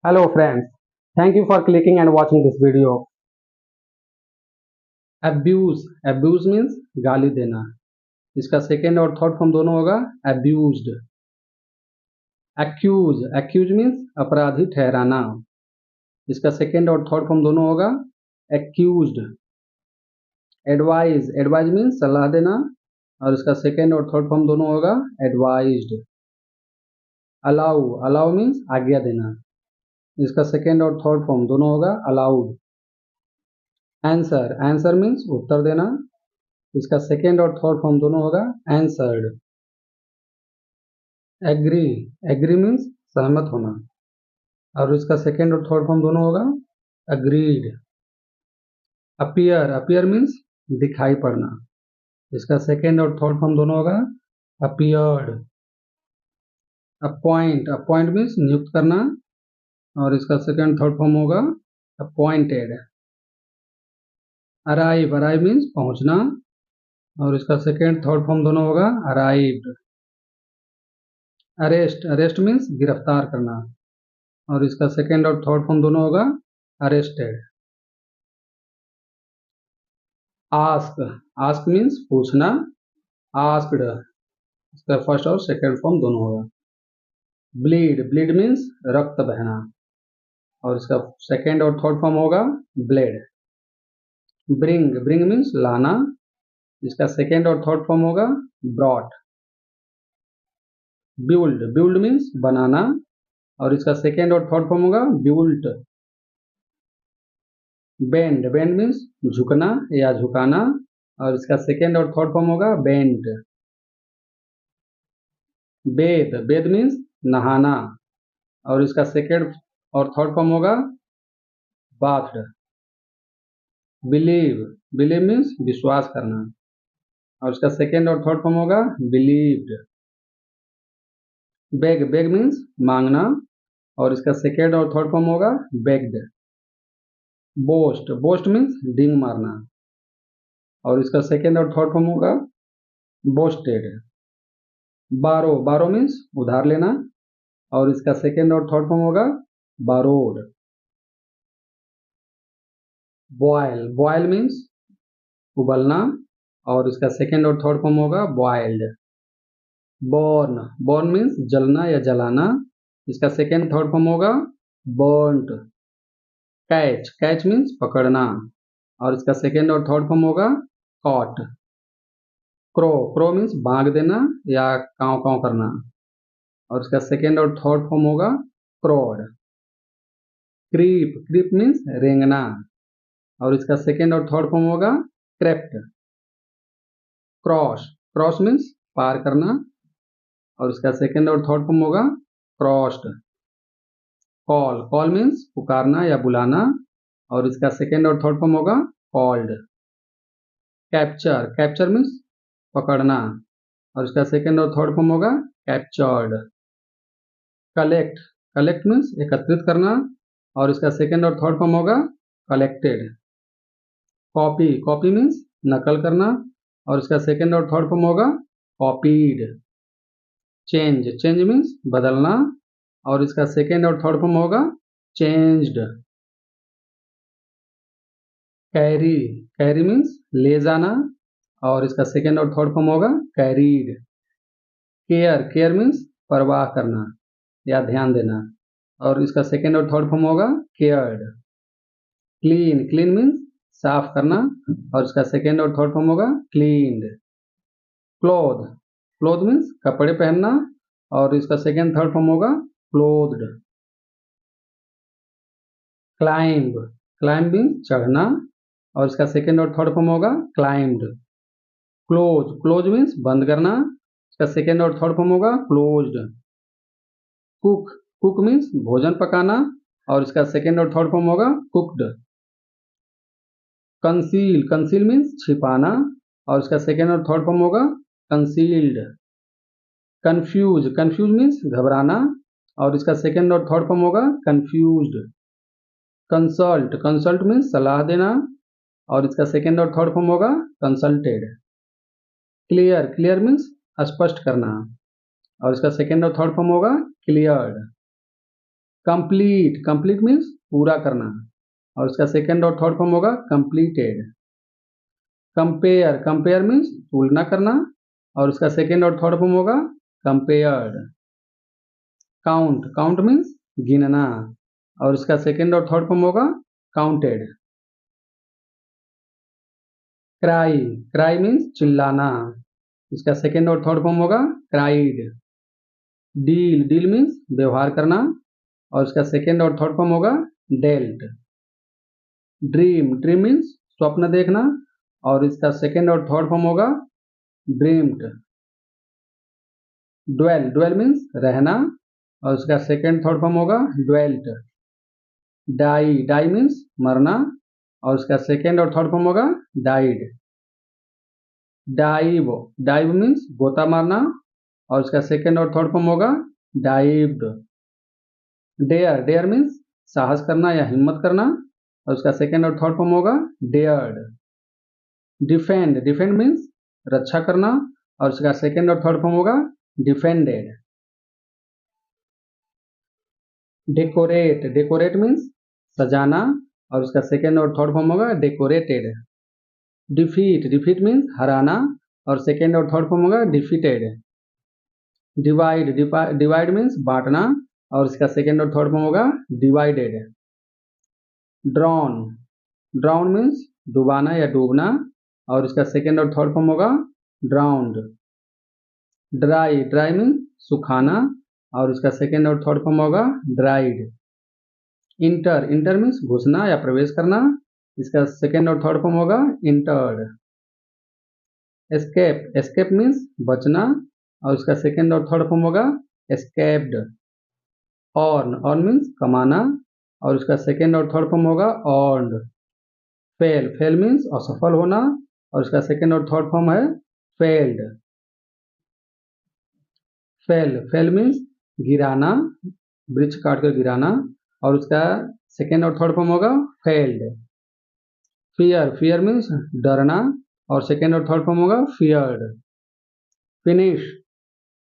Hello friends, thank you for clicking and watching this video. Abuse means गाली देना. इसका second और third form दोनों होगा abused. Accuse means अपराधी ठहराना. इसका सेकेंड और थर्ड फॉर्म दोनों होगा accused. Advise means सलाह देना और इसका सेकेंड और थर्ड फॉर्म दोनों होगा advised. Allow means आज्ञा देना. इसका सेकेंड और थर्ड फॉर्म दोनों होगा allowed. आंसर मीन्स उत्तर देना. इसका सेकेंड और थर्ड फॉर्म दोनों होगा आंसर्ड. एग्री मीन्स सहमत होना और इसका सेकेंड और थर्ड फॉर्म दोनों होगा अग्रीड. अपीयर मीन्स दिखाई पड़ना. इसका सेकेंड और थर्ड फॉर्म दोनों होगा अपीयर्ड. अपॉइंट मीन्स नियुक्त करना और इसका सेकेंड थर्ड फॉर्म होगा अपॉइंटेड. अराइव मीन्स पहुंचना और इसका सेकेंड थर्ड फॉर्म दोनों होगा अराइव्ड. अरेस्ट मीन्स गिरफ्तार करना और इसका सेकेंड और थर्ड फॉर्म दोनों होगा अरेस्टेड. आस्क मीन्स पूछना. आस्क्ड इसका फर्स्ट और सेकेंड फॉर्म दोनों होगा. ब्लीड मीन्स रक्त बहना और इसका सेकेंड और थर्ड फॉर्म होगा ब्लेड. ब्रिंग मीन्स लाना. इसका सेकेंड और थर्ड फॉर्म होगा ब्रॉट. बिल्ड मीन्स बनाना और इसका सेकेंड और थर्ड फॉर्म होगा बिल्ट. बेंड मीन्स झुकना या झुकाना और इसका सेकेंड और थर्ड फॉर्म होगा बेंट. बेद मीन्स नहाना और इसका सेकेंड और थर्ड फॉर्म होगा बाथड. बिलीव मीन्स विश्वास करना और इसका सेकेंड और थर्ड फॉर्म होगा बिलीव्ड. बेग मीन्स मांगना और इसका सेकेंड और थर्ड फॉर्म होगा बेग्ड. बोस्ट मीन्स डिंग मारना और इसका सेकेंड और थर्ड फॉर्म होगा बोस्टेड. बारो मीन्स उधार लेना और इसका सेकेंड और थर्ड फॉर्म होगा बारोड. बॉयल मीन्स उबलना और इसका सेकेंड और थर्ड फॉर्म होगा बॉइल्ड. बॉर्न मीन्स जलना या जलाना. इसका सेकेंड थर्ड फॉर्म होगा बर्न्ट. कैच मीन्स पकड़ना और इसका सेकेंड और थर्ड फॉर्म होगा कॉट. क्रो मीन्स बांग देना या काव काव करना और इसका सेकेंड और थर्ड फॉर्म होगा क्रोड. क्रीप मीन्स रेंगना और इसका सेकेंड और थर्ड फॉर्म होगा क्रेप्ट. क्रॉस मीन्स पार करना और इसका सेकेंड और थर्ड फॉर्म होगा क्रॉस्ड. कॉल मीन्स पुकारना या बुलाना और इसका सेकेंड और थर्ड फॉर्म होगा कॉल्ड. कैप्चर मीन्स पकड़ना और इसका सेकेंड और थर्ड फॉर्म होगा कैप्चर्ड. कलेक्ट मीन्स एकत्रित करना और इसका सेकेंड और थर्ड फॉर्म होगा कलेक्टेड. कॉपी मीन्स नकल करना और इसका सेकेंड और थर्ड फॉर्म होगा कॉपीड. चेंज मीन्स बदलना और इसका सेकेंड और थर्ड फॉर्म होगा चेंज्ड. कैरी मीन्स ले जाना और इसका सेकेंड और थर्ड फॉर्म होगा कैरीड. केयर मीन्स परवाह करना या ध्यान देना और इसका सेकेंड और थर्ड फॉर्म होगा केयर्ड. क्लीन मीन्स साफ करना और इसका सेकेंड और थर्ड फॉर्म होगा क्लीन्ड. क्लोथ मीन्स कपड़े पहनना और इसका सेकेंड थर्ड फॉर्म होगा क्लोथ्ड. क्लाइंब मीन्स चढ़ना और इसका सेकेंड और थर्ड फॉर्म होगा क्लाइंब्ड. क्लोज मीन्स बंद करना. इसका सेकेंड और थर्ड फॉर्म होगा क्लोज्ड. कुक मीन्स भोजन पकाना और इसका सेकेंड और थर्ड फॉर्म होगा कुक्ड. कंसील मीन्स छिपाना और इसका सेकेंड और थर्ड फॉर्म होगा कंसील्ड. कंफ्यूज मीन्स घबराना और इसका सेकेंड और थर्ड फॉर्म होगा कंफ्यूज्ड. कंसल्ट मीन्स सलाह देना और इसका सेकेंड और थर्ड फॉर्म होगा कंसल्टेड. क्लियर मीन्स स्पष्ट करना और इसका सेकेंड और थर्ड फॉर्म होगा क्लियर्ड. कंप्लीट, कंप्लीट मीन्स पूरा करना, और इसका सेकेंड और थर्ड फॉर्म होगा कंप्लीटेड। कंपेयर, कंपेयर मीन्स तुलना करना, और उसका सेकेंड और थर्ड फॉर्म होगा कंपेयर्ड। काउंट, काउंट मीन्स गिनना, और उसका सेकेंड और थर्ड फॉर्म होगा काउंटेड। क्राई, क्राई मीन्स चिल्लाना, इसका सेकेंड और थर्ड फॉर्म होगा क्राइड। डील, डील मीन्स व्यवहार करना, और इसका सेकेंड और थर्ड फॉर्म होगा डेल्ट। ड्रीम, ड्रीम मीन्स स्वप्न देखना, और इसका सेकेंड और थर्ड फॉर्म होगा ड्रीम्ड। ड्वेल, ड्वेल मीन्स रहना, और उसका सेकेंड थर्ड फॉर्म होगा ड्वेल्ट। डाई, डाई मीन्स मरना, और उसका सेकेंड और थर्ड फॉर्म होगा डाइड। डाइव, डाइव मीन्स गोता मारना, और उसका सेकेंड और थर्ड फॉर्म होगा डाइव्ड। डेयर, डेयर मीन्स साहस करना या हिम्मत करना, और उसका सेकेंड और थर्ड फॉर्म होगा डेयर्ड। डिफेंड, डिफेंड मीन्स रक्षा करना, और उसका सेकेंड और थर्ड फॉर्म होगा डिफेंडेड। डेकोरेट, डेकोरेट मीन्स सजाना, और उसका सेकेंड और थर्ड फॉर्म होगा डेकोरेटेड। डिफीट, डिफीट मीन्स हराना, और सेकेंड और थर्ड फॉर्म होगा डिफीटेड। डिवाइड, डिवाइड मीन्स बांटना, और इसका सेकेंड और थर्ड फॉर्म होगा डिवाइडेड। ड्रॉन, ड्राउन मीन्स डुबाना या डूबना, और इसका सेकेंड और थर्ड फॉर्म होगा ड्राउंड। ड्राई, ड्राई मीन्स सुखाना, और इसका सेकेंड और थर्ड फॉर्म होगा ड्राइड। इंटर, इंटर मीन्स घुसना या प्रवेश करना, इसका सेकेंड और थर्ड फॉर्म होगा इंटर्ड। एस्केप, एस्केप मीन्स बचना, और इसका सेकेंड और थर्ड फॉर्म होगा एस्केप्ड। ऑर्न, ऑर्न मीन्स कमाना, और उसका सेकेंड और थर्ड फॉर्म होगा ऑर्न्ड। फेल, फेल मीन्स असफल होना, और उसका सेकेंड और थर्ड फॉर्म है फेल्ड। फेल, फेल मीन्स गिराना, वृक्ष काट कर गिराना, और उसका सेकेंड और थर्ड फॉर्म होगा फेल्ड। फियर, फियर मीन्स डरना, और सेकेंड और थर्ड फॉर्म होगा फियर्ड। फिनिश,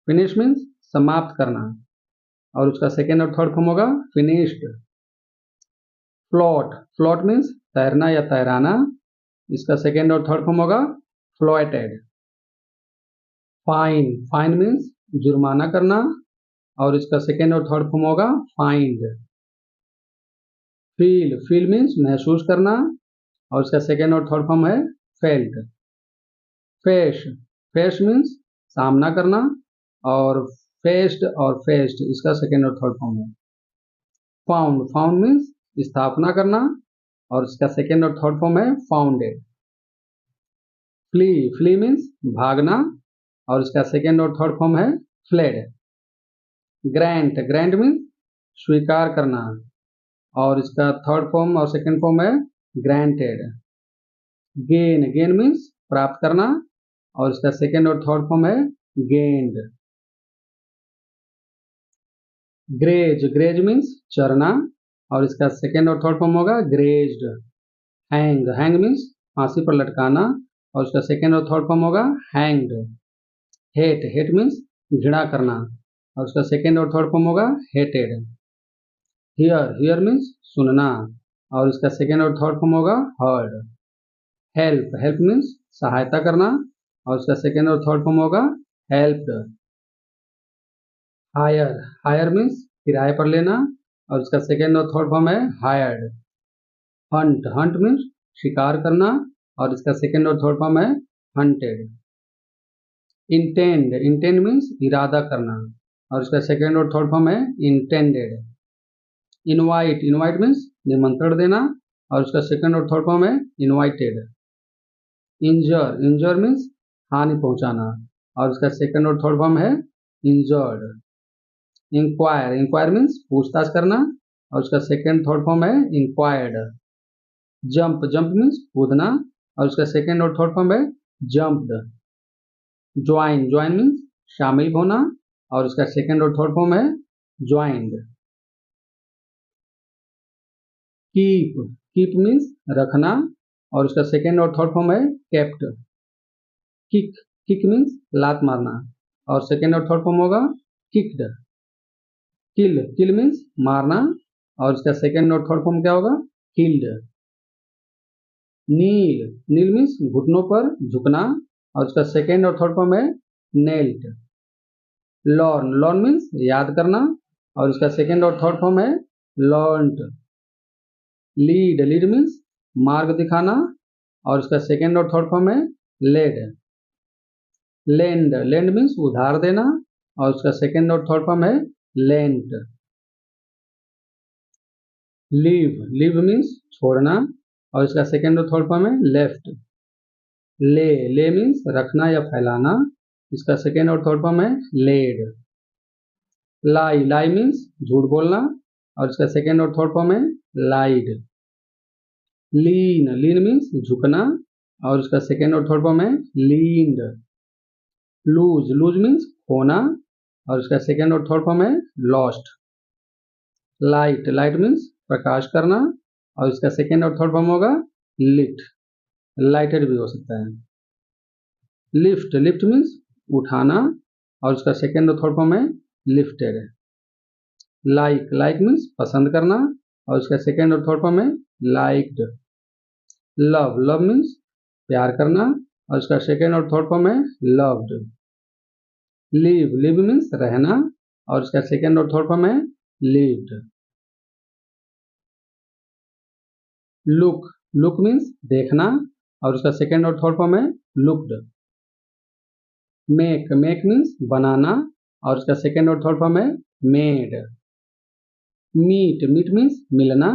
फिनिश मीन्स समाप्त करना, और उसका सेकेंड और थर्ड फॉर्म होगा फिनिश्ड। फ्लोट, फ्लोट मीन्स तैरना या तैराना, इसका सेकेंड और थर्ड फॉर्म होगा फ्लोटेड। फाइन, फाइन मीन्स जुर्माना करना, और इसका सेकेंड और थर्ड फॉर्म होगा फाइंड। फील, फील मीन्स महसूस करना, और इसका सेकेंड और थर्ड फॉर्म है फेल्ट। फेश, फेश मीन्स सामना करना, और फेस्ट और फेस्ट इसका सेकेंड और थर्ड फॉर्म है। फाउंड, फाउंड मीन्स स्थापना करना, और इसका सेकेंड और थर्ड फॉर्म है फाउंडेड। फ्ली, फ्ली मीन्स भागना, और इसका सेकेंड और थर्ड फॉर्म है फ्लेड। ग्रांट, ग्रांट मीन्स स्वीकार करना, और इसका थर्ड फॉर्म और सेकेंड फॉर्म है ग्रांटेड। गेन, गेन मीन्स प्राप्त करना, और इसका सेकेंड और थर्ड फॉर्म है गेन्ड। ग्रेज, ग्रेज मीन्स चरना, और इसका सेकेंड और थर्ड फॉर्म होगा ग्रेज्ड। हैंग, हैंग मीन्स फांसी पर लटकाना, और उसका सेकेंड और थर्ड फॉर्म होगा हैंग्ड। हेट, हेट मीन्स घृणा करना, और उसका सेकेंड और थर्ड फॉर्म होगा हेटेड। हियर, हियर मीन्स सुनना, और इसका सेकेंड और थर्ड फॉर्म होगा हर्ड। हेल्प, हेल्प मीन्स सहायता करना, और उसका सेकेंड और थर्ड फॉर्म होगा हेल्प्ड। हायर, हायर मीन्स किराए पर लेना, और उसका सेकेंड और थर्ड फॉर्म है हायर्ड। हंट, हंट मीन्स शिकार करना, और इसका सेकेंड और थर्ड फॉर्म है हंटेड। इंटेंड, इंटेंड मीन्स इरादा करना, और इसका सेकेंड और थर्ड फॉर्म है इंटेंडेड। इनवाइट, इनवाइट मीन्स निमंत्रण देना, और उसका सेकेंड और थर्ड फॉर्म है इनवाइटेड। इंजर, इंजर मीन्स हानि पहुंचाना, और उसका सेकेंड और थर्ड फॉर्म है इंजर्ड। इंक्वायर, इंक्वायर मीन्स पूछताछ करना, और उसका सेकेंड थर्ड फॉर्म है इंक्वायर्ड। जंप, जंप मीन्स कूदना, और उसका सेकेंड और थर्ड फॉर्म है जंप्ड। ज्वाइन, ज्वाइन मीन्स शामिल होना, और उसका सेकेंड और थर्ड फॉर्म है ज्वाइंड। कीप, कीप मीन्स रखना, और उसका सेकेंड और थर्ड फॉर्म है केप्ट। किक, किक मीन्स लात मारना, और सेकेंड और थर्ड फॉर्म होगा किक्ड। किल, किल मीन्स मारना, और इसका सेकेंड और थर्ड फॉर्म क्या होगा? किल्ड। नील, नील मीन्स घुटनों पर झुकना, और उसका सेकेंड और थर्ड फॉर्म है नेल्ट। लर्न, लर्न मीन्स याद करना, और उसका सेकेंड और थर्ड फॉर्म है लर्नड। लीड, लीड मीन्स मार्ग दिखाना, और उसका सेकेंड और थर्ड फॉर्म है लेड। लेंड, लेंड मीन्स उधार देना, और उसका सेकेंड और थर्ड फॉर्म है लेंट। लीव, लीव मीन्स छोड़ना, और इसका सेकेंड और थर्ड फॉर्म है लेफ्ट। ले, ले मीन्स रखना या फैलाना, इसका सेकेंड और थर्ड फॉर्म है लेड। लाई, लाई मीन्स झूठ बोलना, और इसका सेकेंड और थर्ड फॉर्म है लाइड। लीन, लीन मीन्स झुकना, और उसका सेकेंड और थर्ड फॉर्म है लीन्ड। लूज, लूज मीन्स खोना, और उसका सेकेंड और थर्ड फॉर्म है लॉस्ट। लाइट, लाइट मीन्स प्रकाश करना, और इसका सेकेंड और थर्ड फॉर्म होगा लिट। लाइटेड भी हो सकता है। लिफ्ट, लिफ्ट मीन्स उठाना, और उसका सेकेंड और थर्ड फॉर्म है लिफ्टेड। लाइक, लाइक मीन्स पसंद करना, और उसका सेकेंड और थर्ड फॉर्म है लाइक्ड। लव, लव मीन्स प्यार करना, और उसका सेकेंड और थर्ड फॉर्म है लव्ड। लिव, लिव मीन्स रहना, और उसका सेकेंड और थर्ड फॉर्म है लिव्ड। लुक, लुक मीन्स देखना, और उसका सेकेंड और थर्ड फॉर्म है लुक्ड। मेक, मेक मीन्स बनाना, और उसका सेकेंड और थर्ड फॉर्म है मेड। मीट, मीट मीन्स मिलना,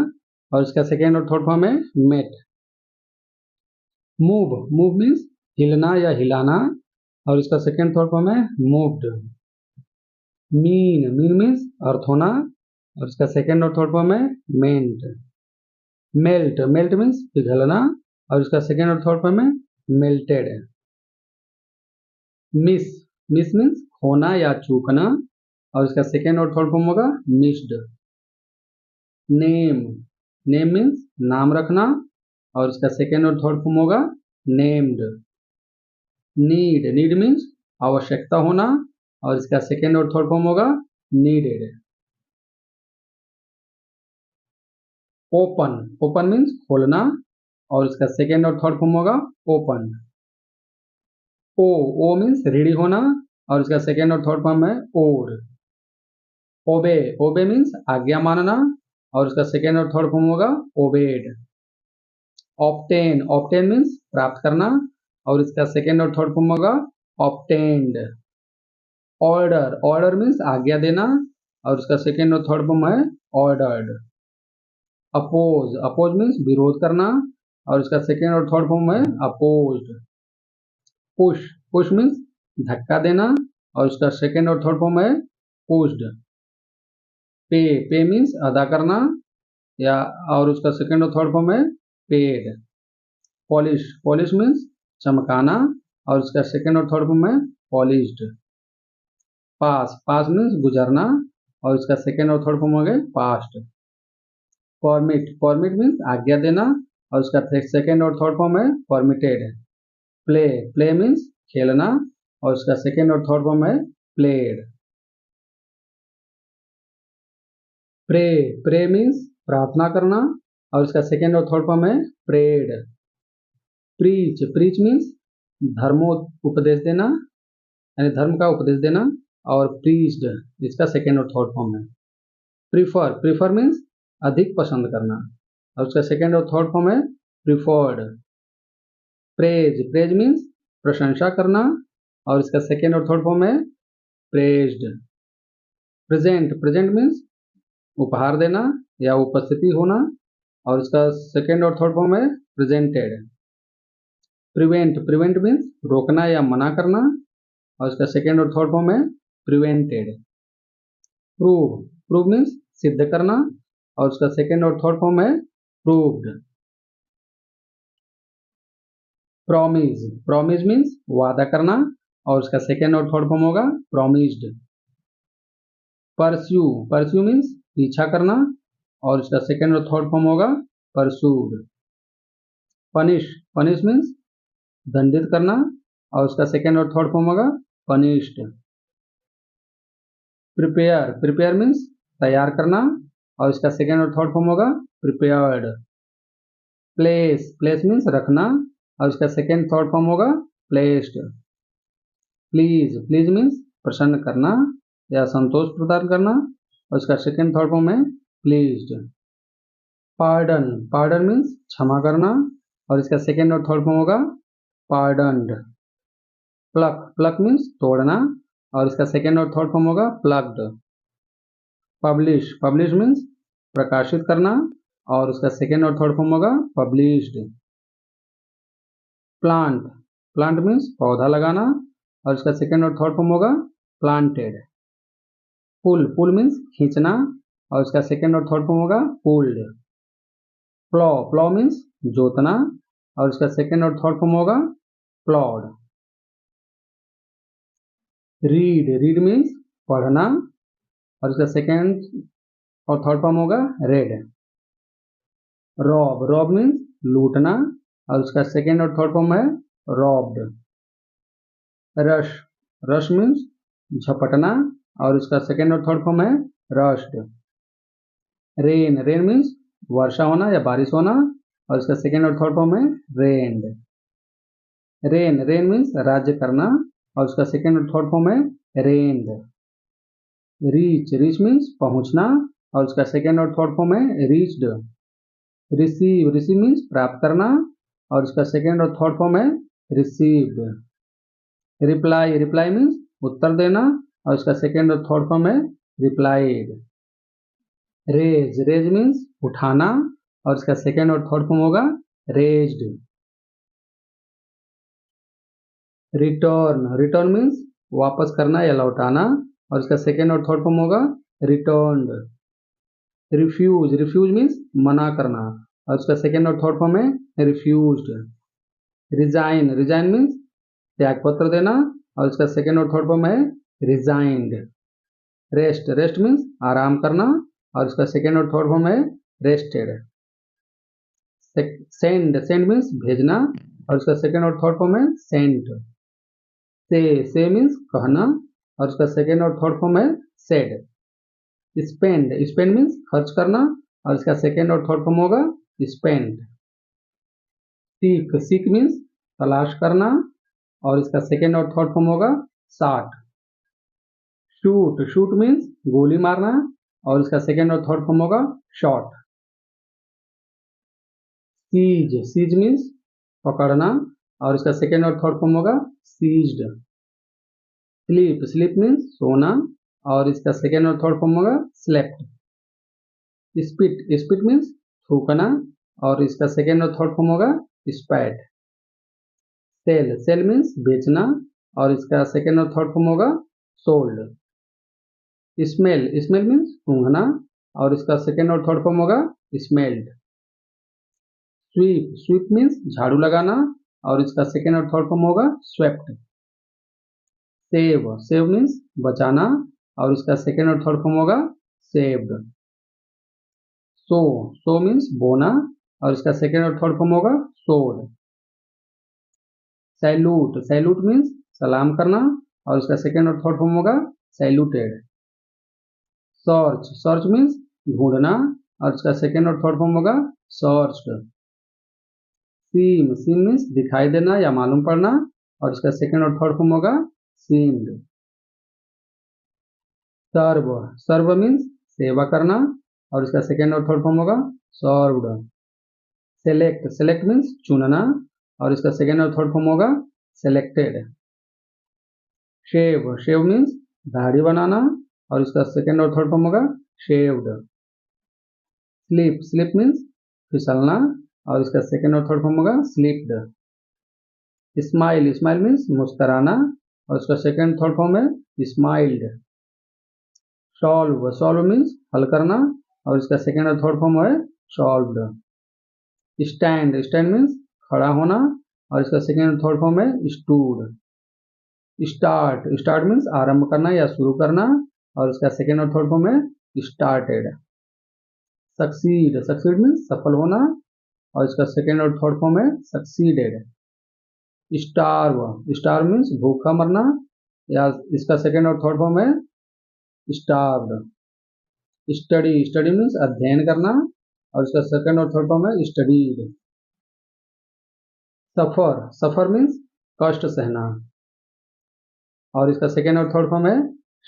और उसका सेकेंड और थर्ड फॉर्म है मेट। मूव, मूव मीन्स हिलना या हिलाना, और इसका सेकेंड थर्ड फॉर्म है moved. Mean, mean means earth होना, और इसका सेकेंड और थर्ड फॉर्म है मेंट। मेल्ट, मेल्ट मीन्स पिघलना, और इसका सेकेंड और थर्ड फॉर्म है मेल्टेड। मिस, मिस मीन्स खोना या चूकना, और इसका सेकेंड और थर्ड फॉर्म होगा मिस्ड। नेम, नेम मीन्स नाम रखना, और इसका सेकेंड और थर्ड फॉर्म होगा नेम्ड। नीड, नीड मीन्स आवश्यकता होना, और इसका सेकेंड और थर्ड फॉर्म होगा नीडेड। ओपन, ओपन मीन्स खोलना, और इसका सेकेंड और थर्ड फॉर्म होगा ओपन। ओ, ओ मीन्स रेडी होना, और इसका सेकेंड और थर्ड फॉर्म है ओड। ओबे, ओबे मीन्स आज्ञा मानना, और उसका सेकेंड और थर्ड फॉर्म होगा ओबेड। ऑप्टेन, ऑप्टेन मीन्स प्राप्त करना, और इसका सेकेंड और थर्ड फॉर्म होगा ऑप्टेन्ड। ऑर्डर, ऑर्डर मीन्स आज्ञा देना, और उसका सेकेंड और थर्ड फॉर्म है ऑर्डर्ड। अपोज, अपोज मीन्स विरोध करना, और इसका सेकेंड और थर्ड फॉर्म है अपोज्ड। पुश, पुश मीन्स धक्का देना, और उसका सेकेंड और थर्ड फॉर्म है पुश्ड। पे, पे मीन्स अदा करना, या और उसका सेकेंड और थर्ड फॉर्म है पेड। पॉलिश, पॉलिश मीन्स चमकाना, और उसका सेकेंड और थर्ड फॉर्म है पॉलिश्ड। पास, पास मीन्स गुजरना, और उसका सेकेंड और थर्ड फॉर्म हो गए पास्ट। परमिट, परमिट मीन्स आज्ञा देना, और उसका सेकेंड और थर्ड फॉर्म है परमिटेड। प्ले, प्ले मीन्स खेलना, और उसका सेकेंड और थर्ड फॉर्म है प्लेड। प्रे, प्रे मीन्स प्रार्थना करना, और उसका सेकेंड और थर्ड फॉर्म है प्रेड। प्रीच, प्रीच मीन्स धर्मोपदेश देना, यानी धर्म का उपदेश देना, और प्रीच्ड इसका सेकेंड और थर्ड फॉर्म है। प्रीफर, प्रीफर मीन्स अधिक पसंद करना, और उसका सेकेंड और थर्ड फॉर्म है प्रीफर्ड। प्रेज, प्रेज मीन्स प्रशंसा करना, और इसका सेकेंड और थर्ड फॉर्म है प्रेज्ड। प्रेजेंट, प्रेजेंट मीन्स उपहार देना या उपस्थिति होना, और इसका सेकेंड और थर्ड फॉर्म है प्रेजेंटेड। प्रिवेंट, प्रिवेंट मीन्स रोकना या मना करना, और इसका सेकेंड और थर्ड फॉर्म है प्रिवेंटेड। प्रूव, प्रूव मीन्स सिद्ध करना, और उसका सेकेंड और थर्ड फॉर्म है प्रूव्ड। प्रॉमिस, प्रॉमिस मीन्स वादा करना, और उसका सेकेंड और थर्ड फॉर्म होगा प्रॉमिस्ड। परस्यू, परस्यू मीन्स पीछा करना, और उसका सेकेंड और थर्ड फॉर्म होगा परसूड। पनिश, पनिश मीन्स दंडित करना, और उसका सेकेंड और थर्ड फॉर्म होगा पनिश्ड। प्रिपेयर, प्रिपेयर मीन्स तैयार करना, और इसका सेकेंड और थर्ड फॉर्म होगा प्रिपेयर्ड। प्लेस, प्लेस मीन्स रखना, और इसका सेकेंड थर्ड फॉर्म होगा प्लेस्ड। प्लीज, प्लीज मीन्स प्रसन्न करना या संतोष प्रदान करना, और इसका सेकेंड थर्ड फॉर्म है प्लीज्ड। पार्डन, पार्डन मीन्स क्षमा करना, और इसका सेकेंड और थर्ड फॉर्म होगा पार्डन्ड। प्लक, प्लक मीन्स तोड़ना, और इसका सेकेंड और थर्ड फॉर्म होगा प्लग्ड। पब्लिश, पब्लिश मीन्स प्रकाशित करना, और उसका सेकेंड और थर्ड फॉर्म होगा पब्लिश्ड। प्लांट, प्लांट मीन्स पौधा लगाना, और इसका सेकेंड और थर्ड फॉर्म होगा प्लांटेड। पुल, पुल मीन्स खींचना, और इसका सेकेंड और थर्ड फॉर्म होगा पुल्ड। प्लॉ, प्लॉ मीन्स जोतना, और इसका सेकेंड और थर्ड फॉर्म होगा प्लॉड। रीड, रीड मीन्स पढ़ना, और इसका सेकेंड और थर्ड फॉर्म होगा रेड। रॉब, रॉब मीन्स लूटना, और उसका सेकेंड और थर्ड फॉर्म है रॉब्ड। रश, रश मीन्स झपटना, और इसका सेकेंड और थर्ड फॉर्म है रश्ड। रेन, रेन मीन्स वर्षा होना या बारिश होना, और इसका सेकेंड और थर्ड फॉर्म है रेन्ड। रेन, रेन मीन्स राज्य करना, और उसका सेकेंड और थर्ड फॉर्म है रेन्ड। रीच, रीच मीन्स पहुंचना, और उसका सेकेंड और थर्ड फॉर्म है रीच्ड। रिसीव, रिसीव मीन्स प्राप्त करना, और उसका सेकेंड और थर्ड फॉर्म है रिसीव्ड। रिप्लाई, रिप्लाई मीन्स उत्तर देना, और उसका सेकेंड और थर्ड फॉर्म है रिप्लाइड। रेज, रेज मीन्स उठाना, और इसका सेकेंड और थर्ड फॉर्म होगा रेज्ड। रिटर्न, रिटर्न मीन्स वापस करना या लौटाना, और इसका सेकेंड और थर्ड फॉर्म होगा रिटर्न्ड। रिफ्यूज, रिफ्यूज मीन्स मना करना, और उसका सेकेंड और थर्ड फॉर्म है रिफ्यूज्ड। रिजाइन, रिजाइन मीन्स त्यागपत्र देना, और इसका सेकेंड और थर्ड फॉर्म है रिजाइंड। रेस्ट, रेस्ट मीन्स आराम करना, और इसका सेकेंड और थर्ड फॉर्म है रेस्टेड। सेंड, सेंड मीन्स भेजना, और इसका सेकेंड और थर्ड फॉर्म है सेंट। से मीन्स कहना, और उसका सेकेंड और थर्ड फॉर्म है सेड। स्पेंड, स्पेंड मीन्स खर्च करना, और इसका सेकेंड और थर्ड फॉर्म होगा स्पेंड। सीक, सीक मीन्स तलाश करना, और इसका सेकेंड और थर्ड फॉर्म होगा साट। शूट, शूट मीन्स गोली मारना, और इसका सेकेंड और थर्ड फॉर्म होगा शॉट। सीज, सीज मीन्स पकड़ना, और इसका सेकेंड और थर्ड फॉर्म होगा सीज्ड। स्लीप, स्लीप मीन्स सोना, और इसका सेकेंड और थर्ड फॉर्म होगा स्लेप्ट। स्पिट, स्पिट मीन्स थूकना, और इसका सेकेंड और थर्ड फॉर्म होगा स्पैट। सेल, सेल मीन्स बेचना, और इसका सेकेंड और थर्ड फॉर्म होगा सोल्ड। स्मेल, स्मेल मीन्स सूंघना, और इसका सेकेंड और थर्ड फॉर्म होगा स्मेल्ड। स्वीप, स्वीप मीन्स झाड़ू लगाना, और इसका सेकेंड और थर्ड फॉर्म होगा स्वेप्ट। सेव, सेव मीन्स बचाना, और इसका सेकेंड और थर्ड फॉर्म होगा सेव्ड। सो, सो मीन्स बोना, और इसका सेकेंड और थर्ड फॉर्म होगा सोड। सैल्यूट, सैल्यूट मीन्स सलाम करना, और इसका सेकेंड और थर्ड फॉर्म होगा सैल्यूटेड। सर्च, सर्च मीन्स ढूंढना, और इसका सेकेंड और थर्ड फॉर्म होगा सर्च्ड। सीम, सीम मीन्स दिखाई देना या मालूम पड़ना, और इसका सेकेंड और थर्ड फॉर्म होगा सीम्ड। सर्व, सर्व मीन्स सेवा करना, और इसका सेकेंड और थर्ड फॉर्म होगा सर्व्ड। सेलेक्ट, सेलेक्ट मीन्स चुनना, और इसका सेकेंड और थर्ड फॉर्म होगा सेलेक्टेड। शेव, शेव मीन्स दाढ़ी बनाना, और इसका सेकेंड और थर्ड फॉर्म होगा शेव्ड। स्लिप, स्लिप मीन्स फिसलना, और इसका सेकेंड और थर्ड फॉर्म होगा स्लिप्ड। स्माइल, स्माइल मीन्स मुस्कराना, और इसका सेकेंड थर्ड फॉर्म है स्माइल्ड। सॉल्व, सॉल्व मीन्स हल करना, और इसका सेकेंड और थर्ड फॉर्म है सॉल्व्ड। स्टैंड, स्टैंड मीन्स खड़ा होना, और इसका सेकेंड और थर्ड फॉर्म है स्टूड। स्टार्ट, स्टार्ट मीन्स आरंभ करना या शुरू करना, और इसका सेकेंड और थर्ड फॉर्म है स्टार्टेड। सक्सीड, सक्सीड मीन्स सफल होना, और इसका सेकेंड और थर्ड फॉर्म है सक्सीडेड। स्टार्व, स्टार्व मीन्स भूखा मरना, या इसका सेकेंड और थर्ड फॉर्म है स्टार्व्ड। स्टडी, स्टडी मीन्स अध्ययन करना और इसका सेकंड और थर्ड फॉर्म है स्टडीड। सफर, सफर मीन्स कष्ट सहना और इसका सेकेंड और थर्ड फॉर्म है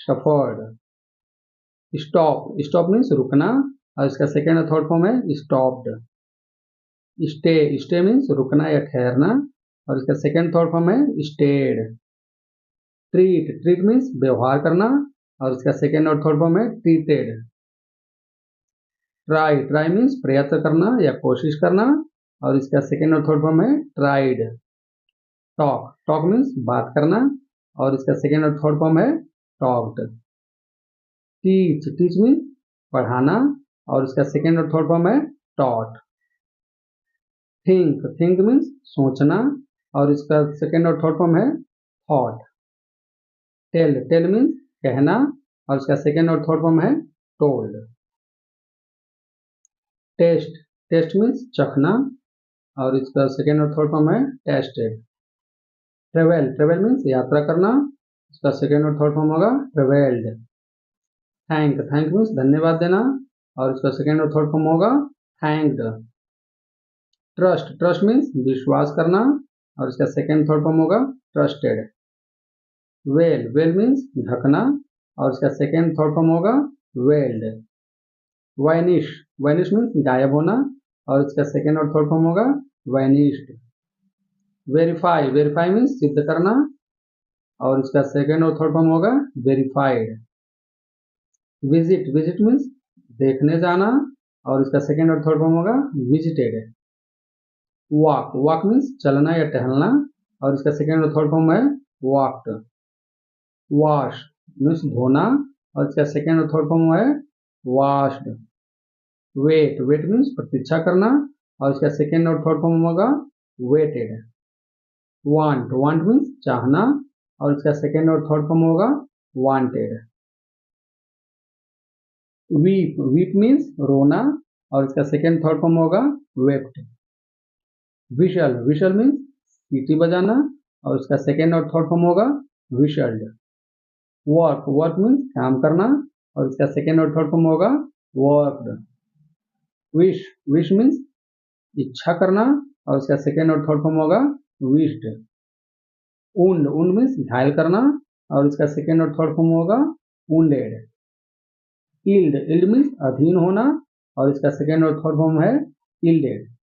सफर्ड। स्टॉप, स्टॉप मीन्स रुकना और इसका सेकेंड और थर्ड फॉर्म है स्टॉप्ड। स्टे, स्टे मीन्स रुकना या ठहरना और इसका सेकेंड थर्ड फॉर्म है स्टेड। ट्रीट, ट्रीट मीन्स व्यवहार करना और इसका सेकेंड और थर्ड फॉर्म है ट्रीटेड। ट्राई, ट्राई मीन्स प्रयत्न करना या कोशिश करना और इसका सेकेंड और थर्ड फॉर्म है ट्राइड। टॉक, टॉक मीन्स बात करना और इसका सेकेंड और थर्ड फॉर्म है टॉक्ड। टीच, टीच मीन्स पढ़ाना और इसका सेकेंड और थर्ड फॉर्म है टॉट। थिंक, थिंक मीन्स सोचना और इसका सेकेंड और थर्ड फॉर्म है थॉट। टेल, टेल मीन्स कहना और इसका सेकेंड और थर्ड फॉर्म है टोल्ड। टेस्ट, टेस्ट मीन्स चखना और इसका सेकेंड और थर्ड फॉर्म है टेस्टेड। ट्रेवल, ट्रेवल मीन्स यात्रा करना, इसका सेकेंड और थर्ड फॉर्म होगा ट्रेवल्ड। थैंक, थैंक मीन्स धन्यवाद देना और इसका सेकेंड और थर्ड फॉर्म होगा थैंक्ड। ट्रस्ट, ट्रस्ट मीन्स विश्वास करना और इसका सेकेंड थर्ड फॉर्म होगा ट्रस्टेड। वेल, वेल मीन्स ढकना और इसका सेकेंड थर्ड फॉर्म होगा वेल्ड। वैनिश, वैनिश मीन्स गायब होना और इसका सेकेंड और थर्ड फॉर्म होगा वैनिश्ड। वेरीफाई, वेरीफाई मीन्स सिद्ध करना और इसका सेकेंड और थर्ड फॉर्म होगा वेरीफाइड। विजिट, विजिट मीन्स देखने जाना और इसका सेकेंड और थर्ड फॉर्म होगा विजिटेड। वॉक, वॉक मीन्स चलना या टहलना और इसका सेकेंड और थर्ड फॉर्म है वॉक्ड। वॉश मीन्स धोना और इसका सेकेंड और थर्ड फॉर्म है वॉश्ड। वेट, वेट मीन्स प्रतीक्षा करना और इसका सेकेंड और थर्ड फॉर्म होगा वेटेड। वांट, वांट मीन्स चाहना और इसका सेकेंड और थर्ड फॉर्म होगा वांटेड। वीप, वीप मीन्स रोना और इसका सेकेंड थर्ड फॉर्म होगा वेप्ट। विशल, विशल मीन्स सीटी बजाना और इसका सेकेंड और थर्ड फॉर्म होगा विशल्ड। वर्क, वर्क मीन्स काम करना और इसका सेकेंड और थर्ड फॉर्म होगा वर्कड। विश, विश मीन्स इच्छा करना और इसका सेकेंड और थर्ड फॉर्म होगा विश्ड। वुंड, वुंड मीन्स घायल करना और इसका सेकेंड और थर्ड फॉर्म होगा वुंडेड। इल्ड, इल्ड मीन्स अधीन होना और इसका सेकेंड और थर्ड फॉर्म है इल्डेड।